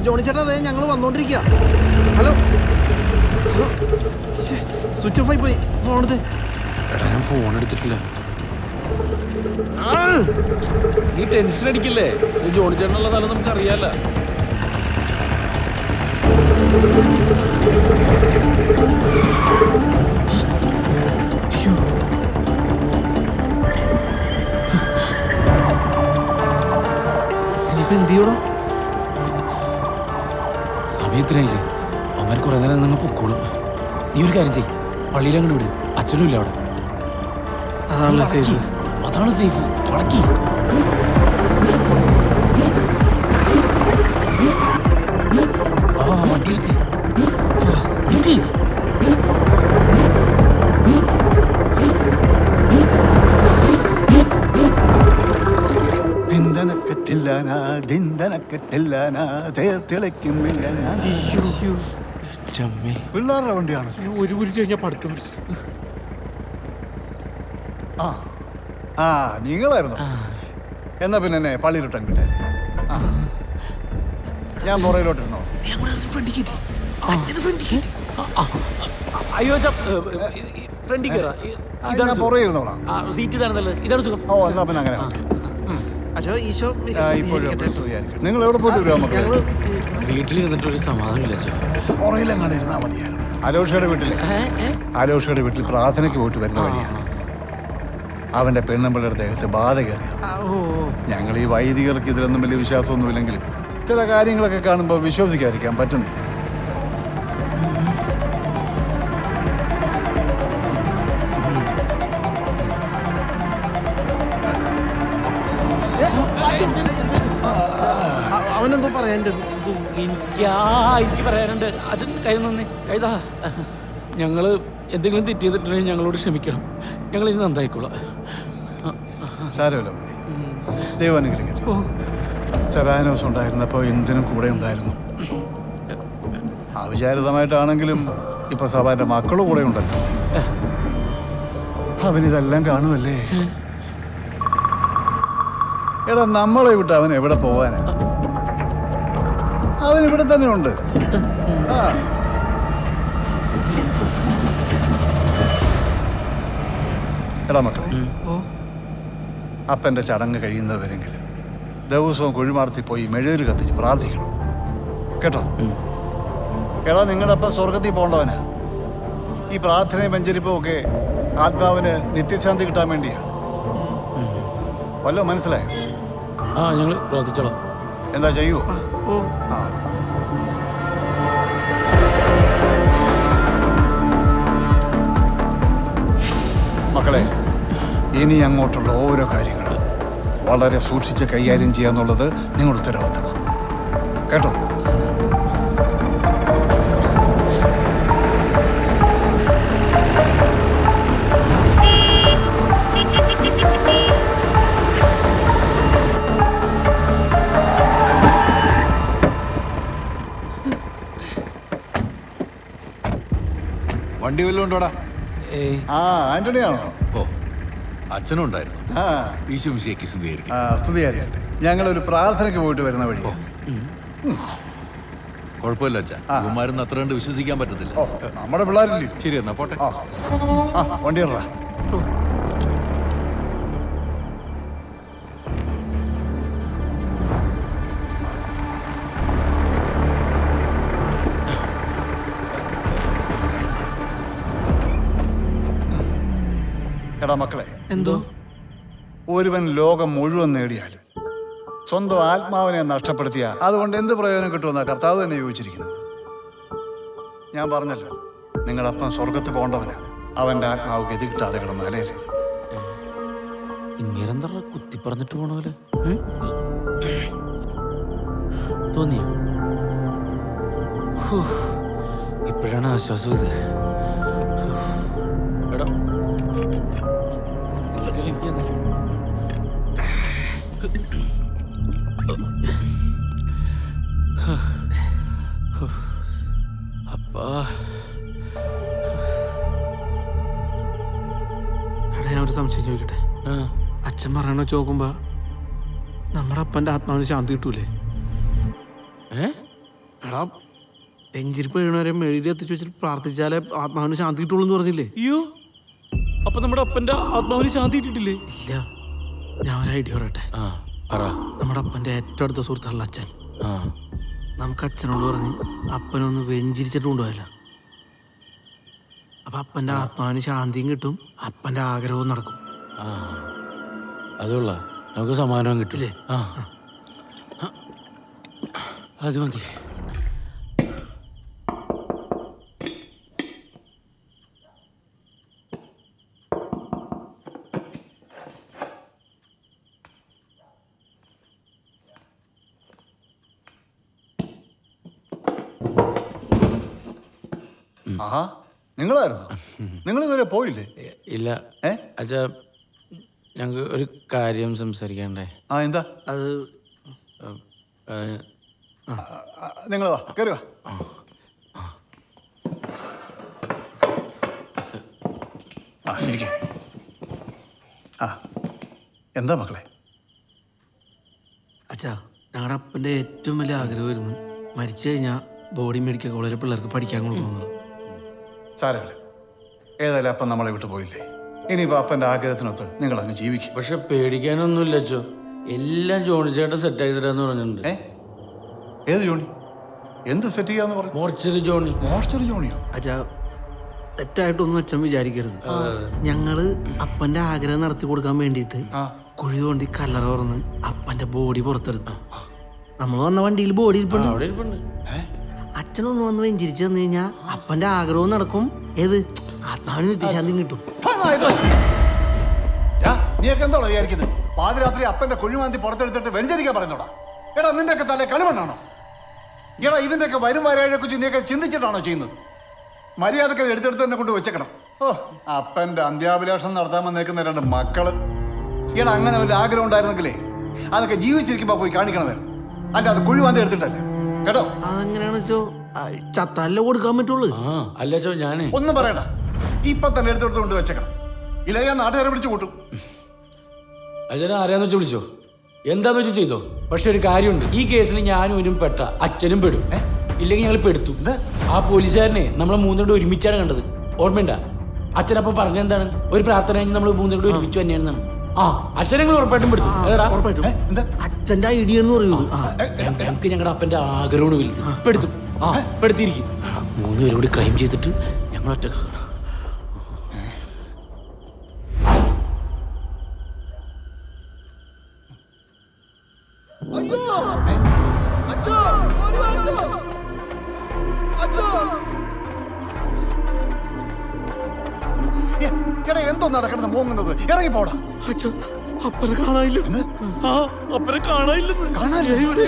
Johnny ചേട്ടാ അതെ ഞങ്ങൾ വന്നോണ്ടിരിക്കുക. ഹലോ ഹലോ, സ്വിച്ച് ഓഫ് ആയി പോയി. ഫോൺ എടുത്ത്. എടാ ഞാൻ ഫോൺ എടുത്തിട്ടില്ല. നീ ടെൻഷൻ അടിക്കില്ലേ? ജോണി ചേട്ടനുള്ള സ്ഥലം നമുക്ക് അറിയാലോ. എന്ത് ചെയ്യൂടാ? സമയത്തിനായില്ലേ? അവന്മാർ കുറെ നേരം നിങ്ങൾ പൊക്കോളും. നീ ഒരു കാര്യം ചെയ്യ്, പള്ളിയിൽ അങ്ങോട്ട് വിട്. അച്ഛനും ഇല്ല അവിടെ. അതാണല്ലോ സേഫ്. അതാണ് സേഫ്. വളക്കി വണ്ടി എടുക്ക്. പിള്ളേരുടെ വണ്ടിയാണ്. ഒരു പിടിച്ച് കഴിഞ്ഞാൽ പഠിത്തം പിടിച്ചു. ആ നിങ്ങളായിരുന്നു. എന്നാ പിന്നെ എന്നെ പള്ളിയിലിട്ടം കിട്ടേ. ഞാൻ പുറയിലോട്ടിരുന്നോ? അയ്യോ ഫ്രണ്ടിൽ കയറാ. ഞാൻ പുറകെ ഇരുന്നോളാം. സീറ്റ് ഇതാണല്ലോ. ഇതാണ് സുഖം. ഓ എന്നാ പിന്നെ അങ്ങനെ നിങ്ങൾ എവിടെ പോയിട്ട് വരാൻ ഞങ്ങള് വീട്ടിലിരുന്നിട്ട് ഒരു സമാധാനമില്ല. പുറയിലെങ്ങനെ ഇരുന്നാ മതിയായിരുന്നു. ആലോഷയുടെ വീട്ടിൽ പ്രാർത്ഥനയ്ക്ക് പോയിട്ട് വരുന്ന വഴിയാണ്. അവന്റെ പെണ്ണുമ്പിള്ളയുടെ ദേഹത്ത് ബാധ കയറി. ഞങ്ങൾ ഈ വൈദികർക്ക് ഇതിലൊന്നും വലിയ വിശ്വാസമൊന്നുമില്ലെങ്കിലും ചില കാര്യങ്ങളൊക്കെ കാണുമ്പോൾ വിശ്വസിക്കാതിരിക്കാൻ പറ്റുന്നില്ല. അവനെന്തോ പറയാൻ. എനിക്ക് പറയാനുണ്ട്. അച്ഛൻ കൈ നന്ദി കൈതാ. ഞങ്ങള് എന്തെങ്കിലും തെറ്റ് ചെയ്തിട്ടുണ്ടെങ്കിൽ ഞങ്ങളോട് ക്ഷമിക്കണം. ഞങ്ങൾ ഇനി നന്നായിക്കോളാം. സാരമില്ല, ദൈവം അനുഗ്രഹിക്കട്ടെ. സെബാനോസ് ഉണ്ടായിരുന്നപ്പോൾ എന്തിനും കൂടെ ഉണ്ടായിരുന്നു. അവിചാരിതമായിട്ടാണെങ്കിലും ഇപ്പൊ സഭാന്റെ മക്കളും കൂടെ ഉണ്ടല്ലോ. അവനിതെല്ലാം കാണുമല്ലേ. എടാ നമ്മളെ വിട്ട് അവൻ എവിടെ പോവാനാ? അവൻ ഇവിടെ തന്നെ ഉണ്ട്. എടാ മക്കളെ, അപ്പൻ്റെ ചടങ്ങ് കഴിയുന്നവരെങ്കിലും ദിവസവും കുഴിമാടത്തിൽ പോയി മെഴുകുതിരി കത്തിച്ച് പ്രാർത്ഥിക്കണം കേട്ടോ. എടാ നിങ്ങളപ്പം സ്വർഗത്തിൽ പോകേണ്ടവനാ. ഈ പ്രാർത്ഥനയും വെഞ്ചരിപ്പും ഒക്കെ ആത്മാവിന് നിത്യശാന്തി കിട്ടാൻ വേണ്ടിയാ. വല്ലോ മനസ്സിലായോ? ഞങ്ങൾ പ്രാർത്ഥിച്ചോളാം. എന്താ ചെയ്യുവോ? മക്കളെ, ഇനി അങ്ങോട്ടുള്ള ഓരോ കാര്യങ്ങളും വളരെ സൂക്ഷിച്ച് കൈകാര്യം ചെയ്യാന്നുള്ളത് നിങ്ങളുടെ ഉത്തരവാദിത്തമാണ് കേട്ടോ. വണ്ടി വല്ലതും ഉണ്ടോടാ? ആന്റണിയാണോ? ഓ, അച്ഛനും ഉണ്ടായിരുന്നു. ഈശോമിശിഹായ്ക്ക് സ്തുതിയായിരിക്കും. സ്തുതിയായിരിക്കട്ടെ. ഞങ്ങളൊരു പ്രാർത്ഥനയ്ക്ക് പോയിട്ട് വരുന്ന വഴി. കുഴപ്പമില്ല അച്ഛാ, കുമാരന്ന് അത്ര കണ്ട് വിശ്വസിക്കാൻ പറ്റത്തില്ല. നമ്മുടെ പിള്ളേരില്ലേ? ശരി എന്നാ പോട്ടെ. വണ്ടി ഇറ. എടാ മക്കളെ, എന്തോ ഒരുവൻ ലോകം മുഴുവൻ നേടിയാലും സ്വന്തം ആത്മാവിനെ നഷ്ടപ്പെടുത്തിയ അതുകൊണ്ട് എന്ത് പ്രയോജനം കിട്ടുമെന്നാ കർത്താവ് തന്നെ ചോദിച്ചിരിക്കുന്നത്. ഞാൻ പറഞ്ഞല്ലോ, നിങ്ങളപ്പം സ്വർഗത്ത് പോകേണ്ടവനാ. അവന്റെ ആത്മാവ് ഗതി കിട്ടാതെ കിടന്ന് അലയരുത്. ഇങ്ങനെന്താ കുത്തി പറഞ്ഞിട്ട് പോണ പോലെ തോന്നിയ? ഇപ്പോഴാണ് ആശ്വാസം ഇത്. എടാ അപ്പാ, ഞാൻ ഒരു സംശയം ചോദിക്കട്ടെ? അച്ഛൻ പറയണ ചോക്കുമ്പോ നമ്മുടെ അപ്പന്റെ ആത്മാവിന് ശാന്തി കിട്ടൂലേ? എടാ നെഞ്ചിരിപ്പ് വീണവരെ മെഴുതി എത്തിച്ചു വെച്ചിട്ട് പ്രാർത്ഥിച്ചാലേ ആത്മാവിന് ശാന്തി കിട്ടുള്ളൂ എന്ന് പറഞ്ഞില്ലേ? അയ്യോ, അപ്പൊ നമ്മുടെ അപ്പന്റെ ആത്മാവിന് ശാന്തി കിട്ടിയിട്ടില്ലേ? ഇല്ല, ഞാൻ ഒരു ഐഡിയ പറയട്ടെ. ആ പറ. നമ്മുടെ അപ്പന്റെ ഏറ്റവും അടുത്ത സുഹൃത്തുള്ള അച്ഛൻ. ആ നമുക്ക് അച്ഛനോട് പറഞ്ഞ് അപ്പനൊന്ന് വെഞ്ചിരിച്ചിട്ട് കൊണ്ടുപോയല്ല. അപ്പൊ അപ്പന്റെ ആത്മാവിന് ശാന്തിയും കിട്ടും, അപ്പന്റെ ആഗ്രഹവും നടക്കും. ആ അതുള്ള നമുക്ക് സമാധാനം കിട്ടില്ലേ? ആ അത് മതി. ആഹാ, നിങ്ങളായിരുന്നു? നിങ്ങൾ ഇതുവരെ പോയില്ലേ? ഇല്ല ഏ? അച്ഛാ, ഞങ്ങൾക്ക് ഒരു കാര്യം സംസാരിക്കണ്ടേ? ആ, എന്താ? അത് നിങ്ങൾ വാ, കയറി വാ. ആ, ഇരിക്കെ. ആ, എന്താ മക്കളെ? അച്ഛാ, ഞങ്ങളുടെ അപ്പന്റെ ഏറ്റവും വലിയ ആഗ്രഹമായിരുന്നു മരിച്ചു കഴിഞ്ഞാൽ ബോഡി മെഡിക്കൽ കോളേജിലെ പിള്ളേർക്ക് പഠിക്കാൻ കൊടുക്കുന്നത്. സാരമില്ല, ഏതായാലും അപ്പം നമ്മളെ വിട്ടു പോയില്ലേ. ഇനിയിപ്പോൾ അപ്പൻ്റെ ആഗ്രഹത്തിനൊത്ത് നിങ്ങൾ അങ്ങ് ജീവിക്കും. പക്ഷെ പേടിക്കാനൊന്നുമില്ല അച്ഛോ, എല്ലാം ജോണിച്ചേട്ടൻ സെറ്റ് ആക്കി തരാന്ന് പറഞ്ഞിട്ടുണ്ട്. ഏത് ജോണി? എന്ത് സെറ്റ് ചെയ്യാന്ന് പറഞ്ഞു? Mortuary Johnny. മോർച്ചറി ജോണിയോ? അച്ഛാ, തെറ്റായിട്ടൊന്നും അച്ഛൻ വിചാരിക്കരുത്. ഞങ്ങള് അപ്പന്റെ ആഗ്രഹം നടത്തി കൊടുക്കാൻ വേണ്ടിയിട്ട് കുഴി തോണ്ടി കല്ലറ തുറന്ന് അപ്പന്റെ ബോഡി പുറത്തെടുത്തു. നമ്മൾ വന്ന വണ്ടിയിൽ ബോഡി ഇരിപ്പുണ്ട്. അവിടെ ഇരിപ്പുണ്ട്. അച്ഛനൊന്ന് വന്ന് വെഞ്ചിരിച്ചു തന്നു കഴിഞ്ഞാൽ അപ്പന്റെ ആഗ്രഹവും നടക്കും, ഏത് ആത്മാവിന് നിത്യശാന്തിയും കിട്ടും. നീയൊക്കെ എന്താണോ വിചാരിക്കുന്നത്? പാതിരാത്രി അപ്പന്റെ കുഴിമാന്തി പുറത്തെടുത്തിട്ട് വെഞ്ചരിക്കാൻ പറയുന്നോടാ? എടാ, നിന്റെയൊക്കെ തലേ കളിമണ്ണാണോ? എടാ, ഇതിന്റെയൊക്കെ വരും വരാഴെ കുറിച്ച് നീയൊക്കെ ചിന്തിച്ചിട്ടാണോ ചെയ്യുന്നത്? മര്യാദക്ക് എടുത്തെടുത്ത് തന്നെ കൊണ്ട് വെച്ചേക്കണം. ഓ, അപ്പന്റെ അന്ത്യാഭിലാഷം നടത്താൻ വന്നേക്കുന്ന രണ്ട് മക്കള്. എടാ, അങ്ങനെ ഒരു ആഗ്രഹം ഉണ്ടായിരുന്നെങ്കിലേ അതൊക്കെ ജീവിച്ചിരിക്കുമ്പോ പോയി കാണിക്കണമായിരുന്നു, അല്ല അത് കുഴിമാന്തി എടുത്തിട്ടല്ലേ. കേട്ടോ? അതെങ്ങനെയാണെന്ന് വെച്ചോ ചത്തല്ല കൊടുക്കാൻ പറ്റുള്ളൂ. ആ അല്ല അച്ഛോ, ഞാനേ ഒന്നും പറയണ്ട, ഇപ്പൊ തന്നെ എടുത്തെടുത്ത് കൊണ്ട് വെച്ചേക്കണം. ഇല്ല, ഞാൻ നാട്ടുകാരെ പിടിച്ചു കൂട്ടും. അച്ഛനെ ആരെയാന്ന് വെച്ചാൽ വിളിച്ചോ, എന്താന്ന് വെച്ചാൽ ചെയ്തോ. പക്ഷെ ഒരു കാര്യമുണ്ട്, ഈ കേസിൽ ഞാനും ഇവനും പെട്ട അച്ഛനും പെടും. ഇല്ലെങ്കിൽ ഞങ്ങൾ പെടുത്തു. ആ പോലീസുകാരനെ നമ്മളെ മൂന്നുകൂടെ ഒരുമിച്ചാണ് കണ്ടത്, ഓർമ്മയുണ്ടാ? അച്ഛനപ്പം പറഞ്ഞെന്താണ്, ഒരു പ്രാർത്ഥന കഴിഞ്ഞ് നമ്മൾ മൂന്നുകൂടെ ഒരുമിച്ച് തന്നെയാണെന്നാണ്. ആ, അച്ഛനെ ഉറപ്പായിട്ടും പെടുത്തു. അച്ഛന്റെ ഐഡിയ എന്ന് പറയുന്നത് ഞങ്ങൾക്ക് ഞങ്ങളുടെ അപ്പന്റെ ആഗ്രഹമാണ് വലുത്. പെടുത്തു. ആ, പെടുത്തിയിരിക്കും. മൂന്നുപേരും കൂടി ക്രൈം ചെയ്തിട്ട് ഞങ്ങൾ ഒറ്റക്കാക്കണം. എന്തോ നടക്കണത് മൂങ്ങുന്നത്? ഇറങ്ങി പോടാ. അപ്പനെ കാണാനില്ല. ആ, അപ്പനെ കാണാനില്ലെന്ന്. കാണാനില്ല? ഇവിടെ